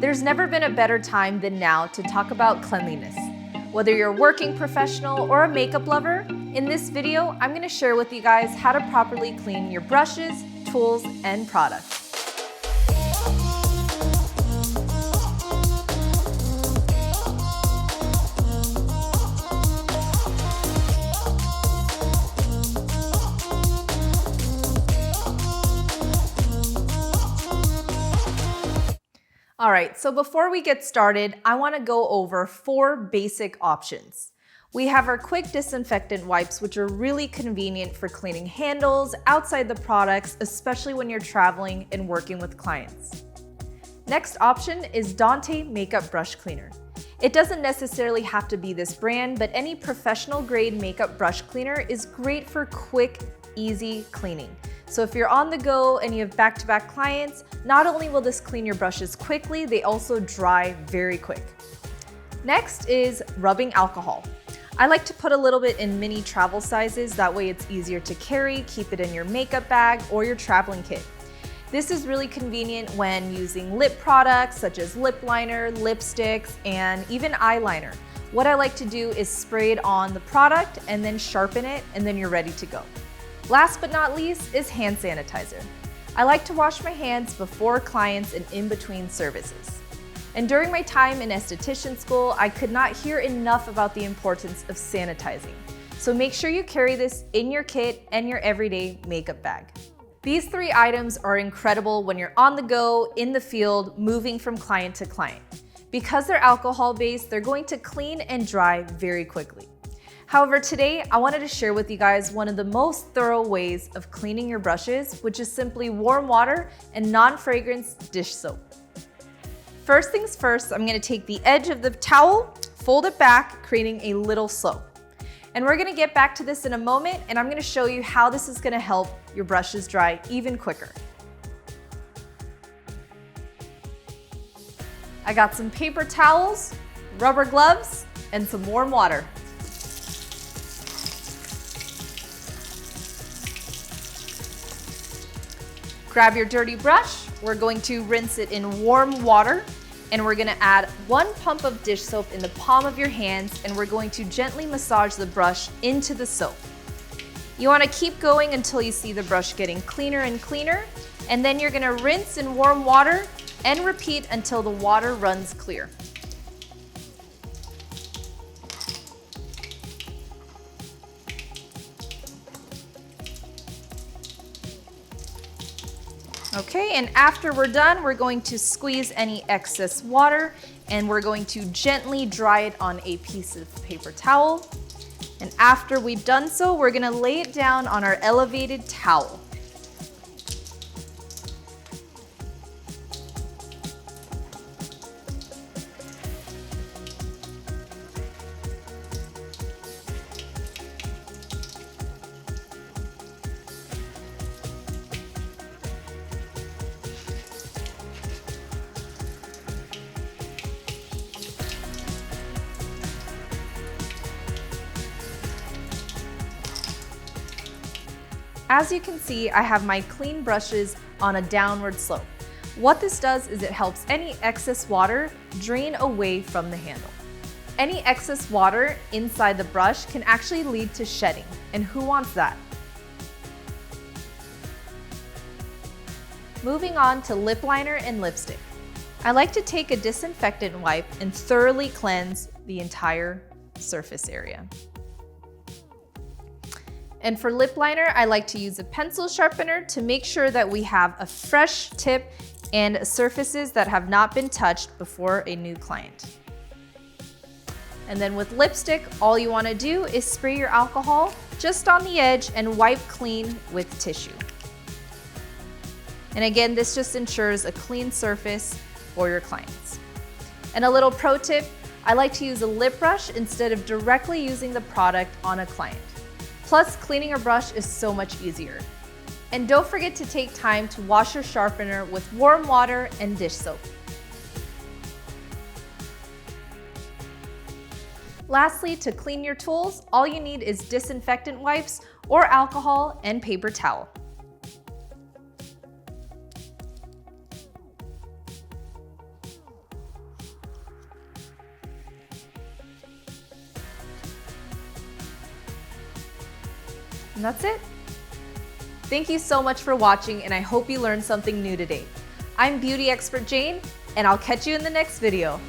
There's never been a better time than now to talk about cleanliness. Whether you're a working professional or a makeup lover, in this video, I'm going to share with you guys how to properly clean your brushes, tools, and products. Alright, so before we get started, I want to go over 4 basic options. We have our quick disinfectant wipes, which are really convenient for cleaning handles, outside the products, especially when you're traveling and working with clients. Next option is Dante Makeup Brush Cleaner. It doesn't necessarily have to be this brand, but any professional grade makeup brush cleaner is great for quick, easy cleaning. So if you're on the go and you have back-to-back clients, not only will this clean your brushes quickly, they also dry very quick. Next is rubbing alcohol. I like to put a little bit in mini travel sizes, that way it's easier to carry, keep it in your makeup bag or your traveling kit. This is really convenient when using lip products such as lip liner, lipsticks, and even eyeliner. What I like to do is spray it on the product and then sharpen it, and then you're ready to go. Last but not least is hand sanitizer. I like to wash my hands before clients and in between services. And during my time in esthetician school, I could not hear enough about the importance of sanitizing. So make sure you carry this in your kit and your everyday makeup bag. These 3 items are incredible when you're on the go, in the field, moving from client to client. Because they're alcohol-based, they're going to clean and dry very quickly. However, today I wanted to share with you guys one of the most thorough ways of cleaning your brushes, which is simply warm water and non-fragrance dish soap. First things first, I'm going to take the edge of the towel, fold it back, creating a little slope. And we're going to get back to this in a moment, and I'm going to show you how this is going to help your brushes dry even quicker. I got some paper towels, rubber gloves, and some warm water. Grab your dirty brush, we're going to rinse it in warm water, and we're gonna add 1 pump of dish soap in the palm of your hands, and we're going to gently massage the brush into the soap. You wanna keep going until you see the brush getting cleaner and cleaner, and then you're gonna rinse in warm water and repeat until the water runs clear. Okay, and after we're done, we're going to squeeze any excess water and we're going to gently dry it on a piece of paper towel. And after we've done so, we're gonna lay it down on our elevated towel. As you can see, I have my clean brushes on a downward slope. What this does is it helps any excess water drain away from the handle. Any excess water inside the brush can actually lead to shedding, and who wants that? Moving on to lip liner and lipstick. I like to take a disinfectant wipe and thoroughly cleanse the entire surface area. And for lip liner, I like to use a pencil sharpener to make sure that we have a fresh tip and surfaces that have not been touched before a new client. And then with lipstick, all you want to do is spray your alcohol just on the edge and wipe clean with tissue. And again, this just ensures a clean surface for your clients. And a little pro tip, I like to use a lip brush instead of directly using the product on a client. Plus, cleaning a brush is so much easier. And don't forget to take time to wash your sharpener with warm water and dish soap. Lastly, to clean your tools, all you need is disinfectant wipes or alcohol and paper towel. And that's it. Thank you so much for watching, and I hope you learned something new today. I'm beauty expert Jane, and I'll catch you in the next video.